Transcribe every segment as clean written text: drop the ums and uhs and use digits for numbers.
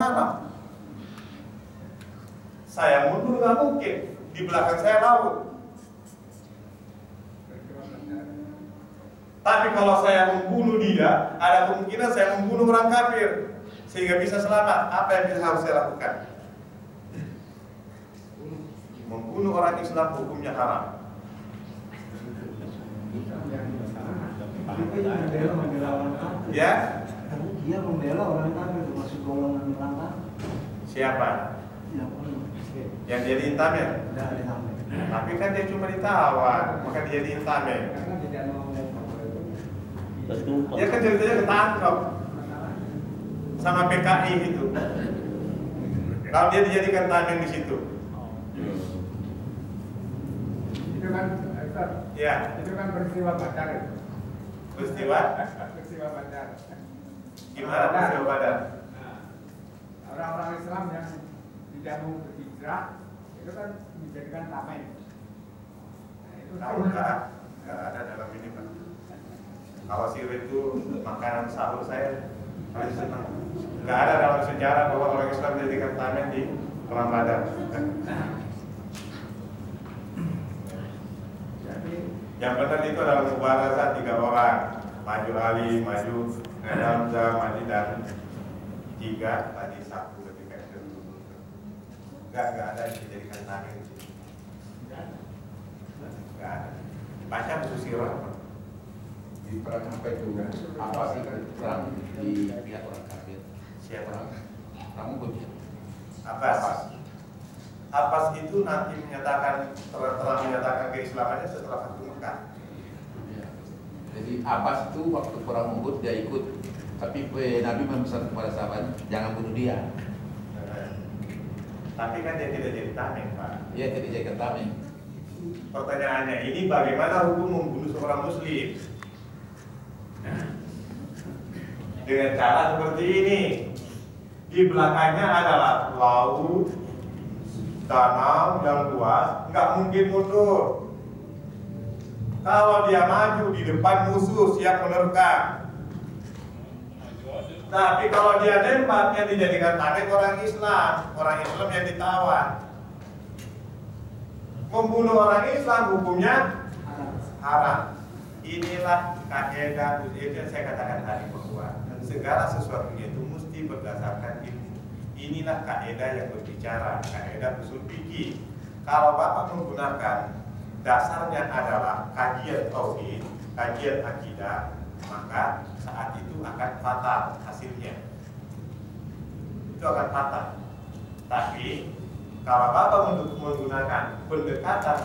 haram. Saya mundur nggak mungkin, di belakang saya laut. Tapi kalau saya membunuh dia, ada kemungkinan saya membunuh orang kafir sehingga bisa selamat. Apa yang harus saya lakukan? Membunuh orang Islam hukumnya haram. Ya? Dia membela orang kafir termasuk golongan orang kafir. Siapa? Yang dia diintamin? Tapi kan dia cuma ditawan, maka dia diintamin. Dia kan ceritanya ketangkep sama PKI itu. Kalau dia dijadikan tameng di situ. Itu kan, ya. Itu kan peristiwa Badar. Peristiwa Badar. Gimana peristiwa Badar? Nah, orang-orang Islam yang tidak mau berhijrah itu kan dijadikan tameng. Nah, itu Tahu nggak ada dalam ini Pak. Kalau sirih itu makanan sahur saya paling senang. Nggak ada dalam sejarah bahwa orang Islam dijadikan tameng di perang Badar. Yang benar itu adalah mubarazah 3 orang, maju Ali, maju Hamzah, maju dan 3 tadi satu ketika itu. Enggak ada yang dijadikan tameng. Enggak ada. Baca buku sirah. Di perang apa itu? Apa sih perang di pihak orang kafir? Siapa? Kamu begitu. Abbas. Abbas itu nanti telah menyatakan keislamannya setelah Fathu Mekah. Ya. Jadi Abbas itu waktu perang Uhud dia ikut, tapi Nabi memesan kepada sahabat jangan bunuh dia. Tapi kan dia tidak jadi tameng Pak. Iya, tidak jadi tameng. Pertanyaannya ini bagaimana hukum membunuh seorang muslim? Dengan cara seperti ini. Di belakangnya adalah laut, danau yang luas, nggak mungkin mundur. Kalau dia maju di depan musuh siap menerkam. Tapi kalau dia nembak yang dijadikan tameng orang Islam yang ditawan. Membunuh orang Islam hukumnya haram. Inilah kaidah itu yang saya katakan tadi bahwa segala sesuatunya itu mesti berdasarkan ilmu. Inilah kaidah yang berbicara, kaidah usul fikih. Kalau Bapak menggunakan dasarnya adalah kajian tauhid, kajian akidah, maka saat itu akan fatal hasilnya. Itu akan fatal. Tapi kalau Bapak menggunakan pendekatan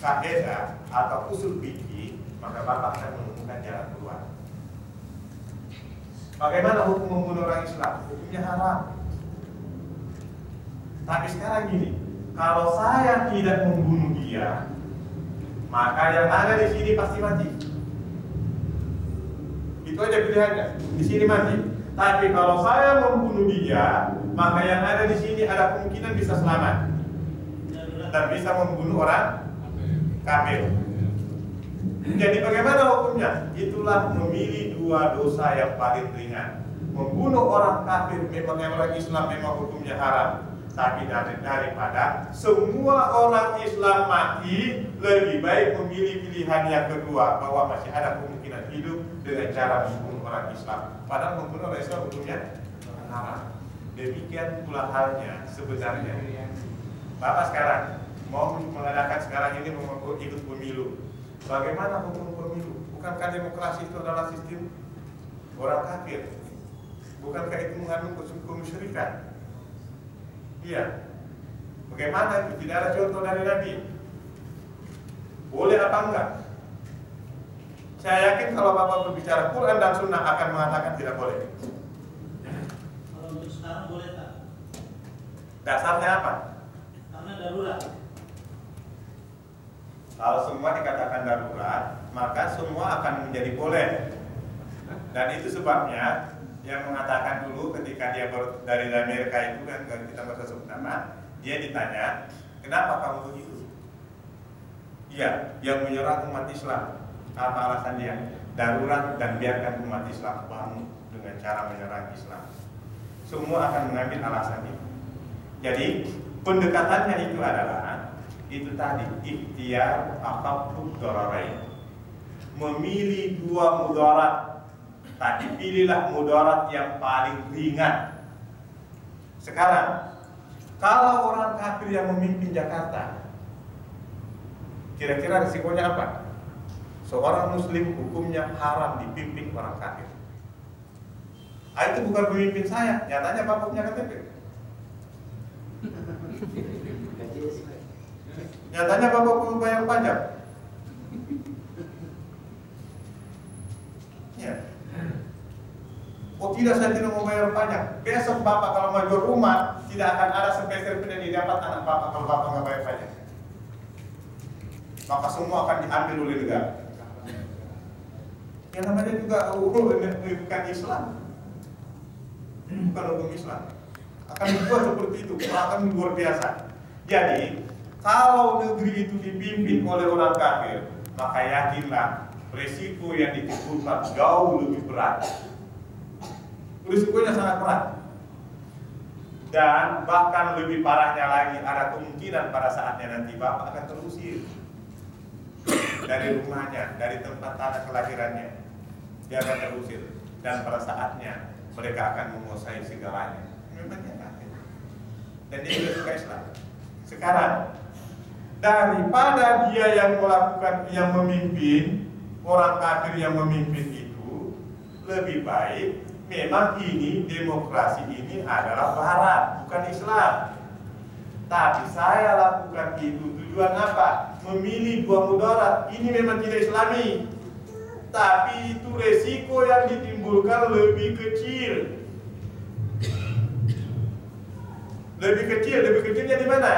kaidah atau usul fikih, maka Bapak akan menemukan jalan keluar. Bagaimana hukum membunuh orang Islam? Hukumnya haram. Tapi sekarang gini, kalau saya tidak membunuh dia, maka yang ada di sini pasti mati. Itu aja pilihannya. Di sini mati. Tapi kalau saya membunuh dia, maka yang ada di sini ada kemungkinan bisa selamat dan bisa membunuh orang kafir. Jadi bagaimana hukumnya? Itulah memilih 2 dosa yang paling ringan. Membunuh orang kafir memang orang Islam memang hukumnya haram. Tapi daripada semua orang Islam mati, lebih baik memilih pilihan yang kedua, bahwa masih ada kemungkinan hidup dengan cara membunuh orang Islam. Padahal membunuh orang Islam hukumnya haram. Demikian pula halnya sebenarnya. Bapak sekarang mau mengadakan sekarang ini mau ikut pemilu. Bagaimana hukum pemilu? Bukankah demokrasi itu adalah sistem orang kafir? Bukankah itu mengandung kemusyrikan? Iya. Bagaimana itu? Tidak ada contoh dari Nabi. Boleh apa enggak? Saya yakin kalau Bapak berbicara Quran dan Sunnah akan mengatakan tidak boleh. Kalau untuk sekarang boleh tak? Dasarnya apa? Karena darurat. Kalau semua dikatakan darurat, maka semua akan menjadi boleh. Dan itu sebabnya yang mengatakan dulu ketika dia baru dari Amerika itu kan kita nggak usah sebut nama, dia ditanya, kenapa kamu begitu? Iya, yang menyerang umat Islam. Apa alasan dia? Darurat dan biarkan umat Islam bangun dengan cara menyerang Islam. semua akan mengambil alasan itu. Jadi pendekatannya itu adalah itu tadi, ikhtiar akhaffud dararain, memilih dua mudarat, tapi pilihlah mudarat yang paling ringan. Sekarang kalau orang kafir yang memimpin Jakarta, kira-kira risikonya apa? Seorang muslim hukumnya haram dipimpin orang kafir. Itu bukan pemimpin saya, nyatanya bapak punya KTP. Nyatanya bapak perlu bayar pajak. Ya. Oh tidak, saya tidak mau bayar pajak. Besok bapak kalau mau jual rumah, tidak akan ada sepeser pun yang didapat anak bapak kalau bapak nggak bayar pajak. Maka semua akan diambil oleh negara. Yang namanya juga bukan Islam, bukan hukum Islam. Akan dibuat seperti itu, akan luar biasa. Jadi kalau negeri itu dipimpin oleh orang kafir, maka yakinlah risiko yang ditimbulkan jauh lebih berat. Risikonya sangat berat. Dan bahkan lebih parahnya lagi, ada kemungkinan pada saatnya nanti bapak akan terusir dari rumahnya, dari tempat tanah kelahirannya. Dia akan terusir, dan pada saatnya mereka akan menguasai segalanya. Memangnya kafir. Dan dia juga suka Islam. Sekarang daripada dia yang melakukan, yang memimpin, orang kafir yang memimpin itu, lebih baik memang ini demokrasi ini adalah barat, bukan Islam. Tapi saya lakukan itu tujuan apa? Memilih dua mudarat. Ini memang tidak Islami, tapi itu resiko yang ditimbulkan lebih kecil. Lebih kecilnya di mana?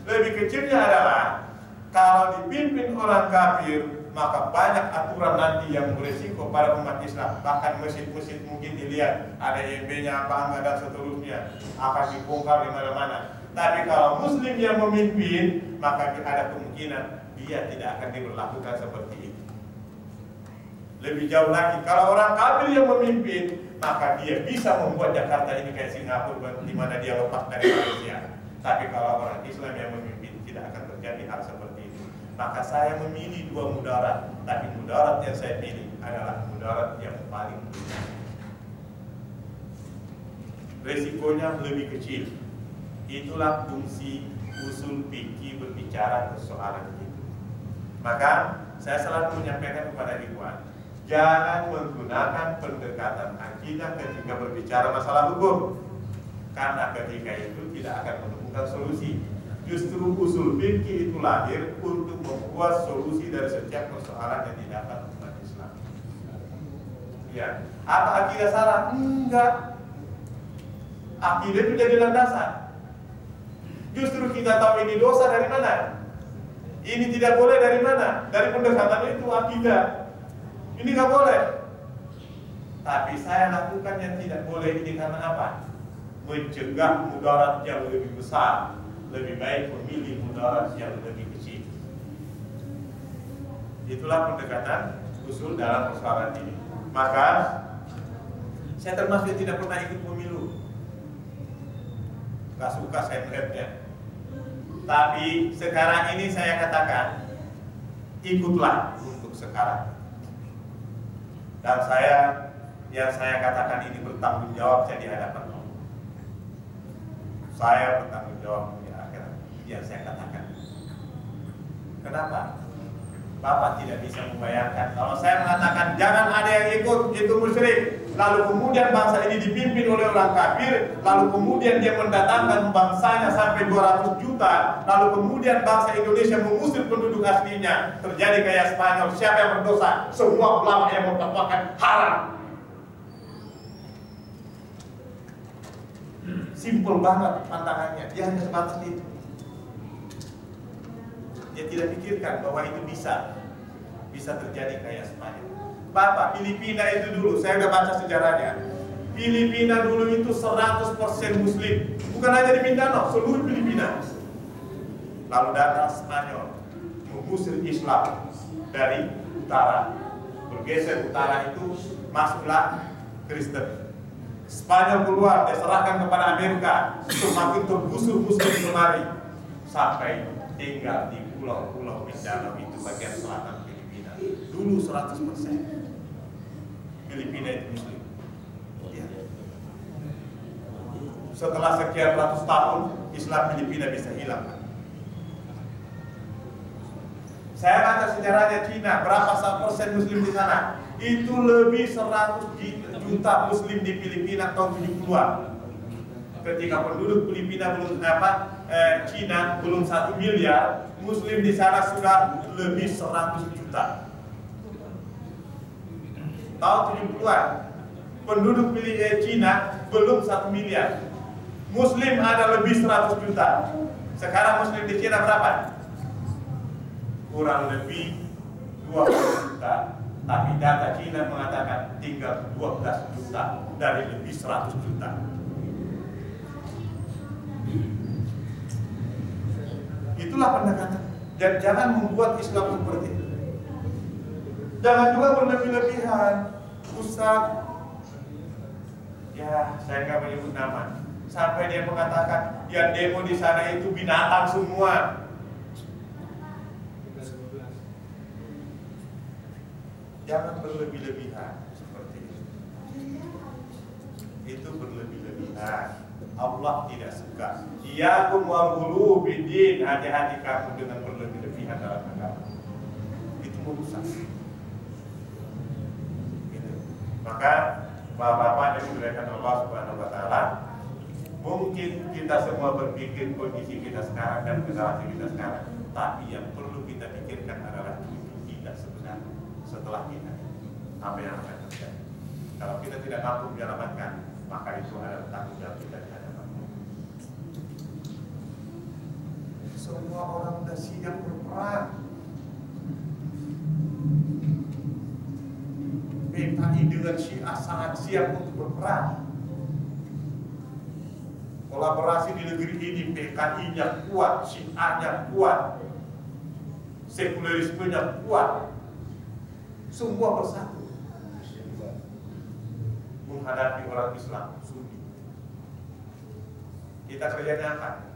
Lebih kecilnya adalah kalau dipimpin orang kafir, maka banyak aturan nanti yang beresiko pada umat Islam. Bahkan masjid-masjid mungkin dilihat ada IMB-nya apa enggak dan seterusnya, akan dibongkar di mana-mana. Tapi kalau muslim yang memimpin, maka ada kemungkinan dia tidak akan diberlakukan seperti itu. Lebih jauh lagi, kalau orang kafir yang memimpin, maka dia bisa membuat Jakarta ini kayak Singapura, di mana dia lepas dari Malaysia. Tapi kalau orang Islam yang memimpin, tidak akan terjadi hal seperti itu. Maka saya memilih dua mudarat, tapi mudarat yang saya pilih adalah mudarat yang paling ringan. Resikonya lebih kecil. Itulah fungsi usul fikih berbicara persoalan itu. Maka saya selalu menyampaikan kepada ikhwan, jangan menggunakan pendekatan akidah ketika berbicara masalah hukum, karena ketika itu tidak akan menemukan solusi. Justru usul fikih itu lahir untuk membuat solusi dari setiap persoalan yang didapat umat Islam. Ya, apa akidah salah? Enggak. Akidah itu jadi landasan. Justru kita tahu ini dosa dari mana, ini tidak boleh dari mana, dari pendekatan itu akidah. Ini nggak boleh. Tapi saya lakukan yang tidak boleh ini karena apa? Mencegah mudarat yang lebih besar. Lebih baik memilih mudarat yang lebih kecil. Itulah pendekatan usul dalam persoalan ini. Maka saya termasuk yang tidak pernah ikut pemilu. Gak suka saya melihatnya. Tapi sekarang ini saya katakan, ikutlah untuk sekarang. Dan yang saya katakan ini bertanggung jawab di hadapan Allah. Saya bertanggung jawab di akhirat yang saya katakan. Kenapa? Bapak tidak bisa membayangkan kalau saya mengatakan jangan ada yang ikut, itu musyrik. Lalu kemudian bangsa ini dipimpin oleh orang kafir, lalu kemudian dia mendatangkan bangsanya sampai 200 juta, lalu kemudian bangsa Indonesia mengusir penduduk aslinya, terjadi kayak Spanyol. Siapa yang berdosa? Semua ulama yang mengatakan haram. Simpel banget pantangannya, dia hanya sebatas itu. Dia tidak pikirkan bahwa itu bisa terjadi kayak Spanyol. Bapak, Filipina itu dulu, saya udah baca sejarahnya. Filipina dulu itu 100% Muslim, bukan hanya di Mindanao, seluruh Filipina. Lalu datang Spanyol, mengusir Islam dari utara, bergeser utara itu masuklah Kristen. Spanyol keluar, dia serahkan kepada Amerika. Semakin tergusur muslim kemari sampai tinggal di pulau-pulau Mindanao itu bagian selatan Filipina. Dulu 100% Filipina itu muslim. Ya. Setelah sekian ratus tahun Islam Filipina bisa hilang. Saya baca sejarahnya Cina, berapa persen muslim di sana? Itu lebih 100 juta muslim di Filipina tahun 70-an. Ketika penduduk Filipina belum Cina belum 1 miliar, muslim di sana sudah lebih 100 juta. Tahun 70-an, penduduk Cina belum 1 miliar. Muslim ada lebih 100 juta. Sekarang muslim di Cina berapa? Kurang lebih 20 juta. Tapi data Cina mengatakan tinggal 12 juta dari lebih 100 juta. Itulah pendekatan. Dan jangan membuat Islam seperti itu. Jangan juga berlebih-lebihan. Ustaz, ya saya nggak menyebut nama. Sampai dia mengatakan yang demo di sana itu binatang semua. Jangan berlebih-lebihan seperti itu. Itu berlebih-lebihan. Allah tidak suka. Iyyakum wal ghulu bid-din, hati-hati kamu dengan berlebih-lebihan dalam agama. Itu merusak. Gitu. Maka bapak-bapak yang dimuliakan Allah Subhanahu wa taala, mungkin kita semua berpikir kondisi kita sekarang dan generasi kita sekarang, tapi yang perlu kita pikirkan adalah tidak sebenarnya setelah kita apa yang akan terjadi. Kalau kita tidak mampu menyelamatkan, maka itu adalah tanggung jawab kita di hadapan Allah. Semua orang sudah siap berperang. PKI dengan Syiah sangat siap untuk berperang. Kolaborasi di negeri ini, PKI-nya kuat, Syiah-nya kuat, sekularismenya kuat. Semua bersatu menghadapi orang Islam Sunni. Kita kerjanya apa?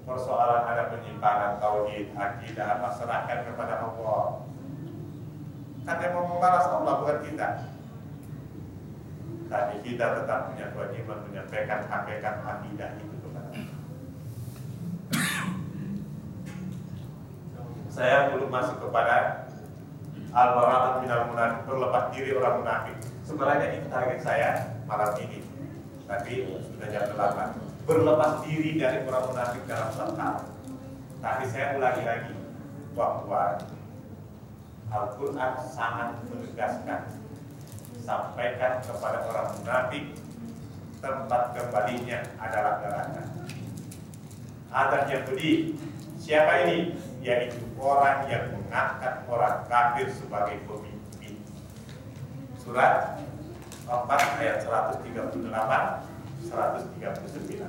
Persoalan ada penyimpangan tauhid, akidah, apa serahkan kepada Allah. Kan yang mau membalas Allah bukan kita. Tapi kita tetap punya kewajiban menyampaikan hakikat akidah itu kepada Allah. Saya belum masuk kepada al-bara'ah minal munafik, berlepas diri orang munafik. Sebenarnya itu target saya malam ini. Tapi sudah jam 8. Berlepas diri dari orang munafik dalam satu hal. Tapi saya ulangi lagi bahwa Al-Quran sangat menegaskan, sampaikan kepada orang munafik tempat kembalinya adalah neraka. Adab yang pedih. Siapa ini? Yaitu orang yang mengangkat orang kafir sebagai pemimpin. Surat 4 ayat 138 139.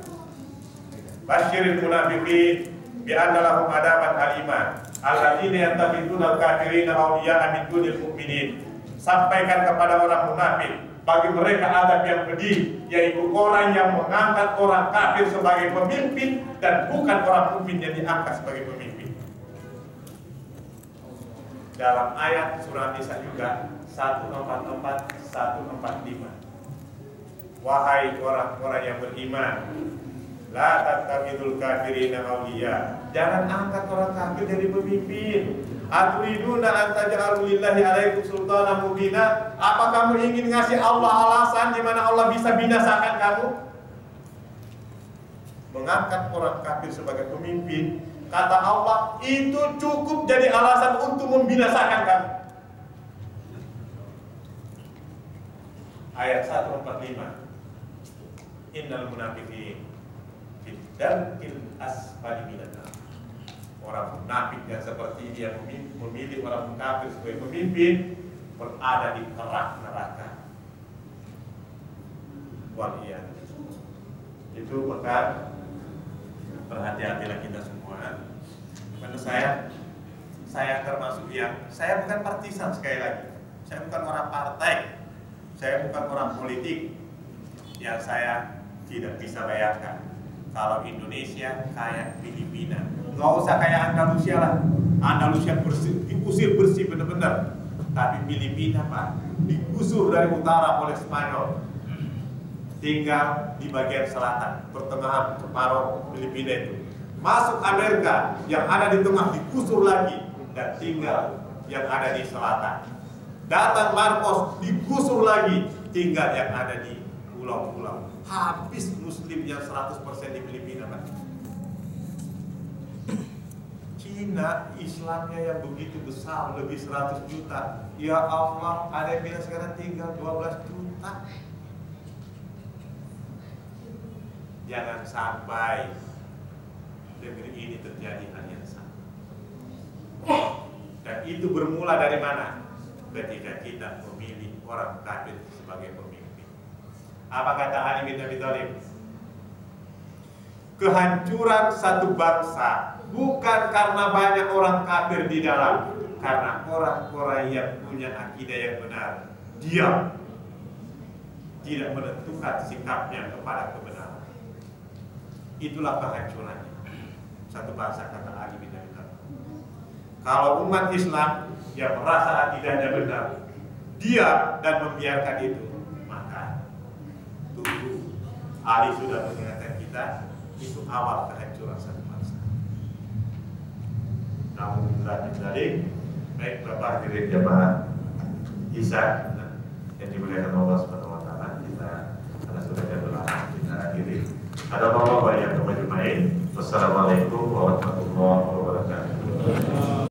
Basyiril munafiqin bi anna lahum adaban aliman alladzina yattakhiduna al-kafirina awliya'a min dunil mu'minin. Sampaikan kepada orang munafik, bagi mereka adab yang pedih, yaitu orang yang mengangkat orang kafir sebagai pemimpin dan bukan orang mukmin yang diangkat sebagai pemimpin. Dalam ayat surah Nisa juga 144 145. Wahai orang-orang yang beriman, la tattakhidul kafirina awliya. Jangan angkat orang kafir jadi pemimpin. Aturiduna an taj'alu lillahi 'alaikum sultanan mubina. Apa kamu ingin ngasih Allah alasan di mana Allah bisa binasakan kamu? Mengangkat orang kafir sebagai pemimpin, kata Allah, itu cukup jadi alasan untuk membinasakan kamu. Ayat 145. Innal munafiqin fi darkil asfali minan nar. Orang munafik yang seperti dia memilih orang kafir sebagai pemimpin berada di kerak neraka. Waliyah. Itu maka berhati-hatilah kita semua. Menurut saya termasuk yang, saya bukan partisan sekali lagi. Saya bukan orang partai, saya bukan orang politik. Yang saya tidak bisa bayangkan kalau Indonesia kayak Filipina. Nggak usah kayak Andalusia lah. Andalusia diusir bersih benar-benar. Tapi Filipina Pak, digusur dari utara oleh Spanyol. Tinggal di bagian selatan, pertengahan separuh Filipina itu. Masuk Amerika, yang ada di tengah digusur lagi, dan tinggal yang ada di selatan. Datang Marcos, digusur lagi, tinggal yang ada di pulau-pulau. Habis Muslim yang 100% di Filipina, Pak. Cina, Islamnya yang begitu besar, lebih 100 juta. Ya Allah, ada yang bilang sekarang tinggal 12 juta. Jangan sampai negeri ini terjadi hal yang sama. Dan itu bermula dari mana? Ketika kita memilih orang kafir sebagai pemimpin. Apa kata Ali bin Abi Thalib? Kehancuran satu bangsa bukan karena banyak orang kafir di dalam, karena orang-orang yang punya akidah yang benar, dia tidak menentukan sikapnya kepada kebenaran. Itulah kehancurannya satu bangsa, kata Ali bin Abi Thalib. Kalau umat Islam yang merasa akidahnya benar, diam dan membiarkan itu, maka tunggu. Ali sudah mengingatkan kita, itu awal kehancuran satu bangsa. Namun dari baik Bapak hadirin jamaah Isya yang dimuliakan Allah Subhanahu wa taala, kita karena sudah berdoa kita akhiri. Ada Allah banyak kemajuan. Wassalamualaikum warahmatullahi wabarakatuh.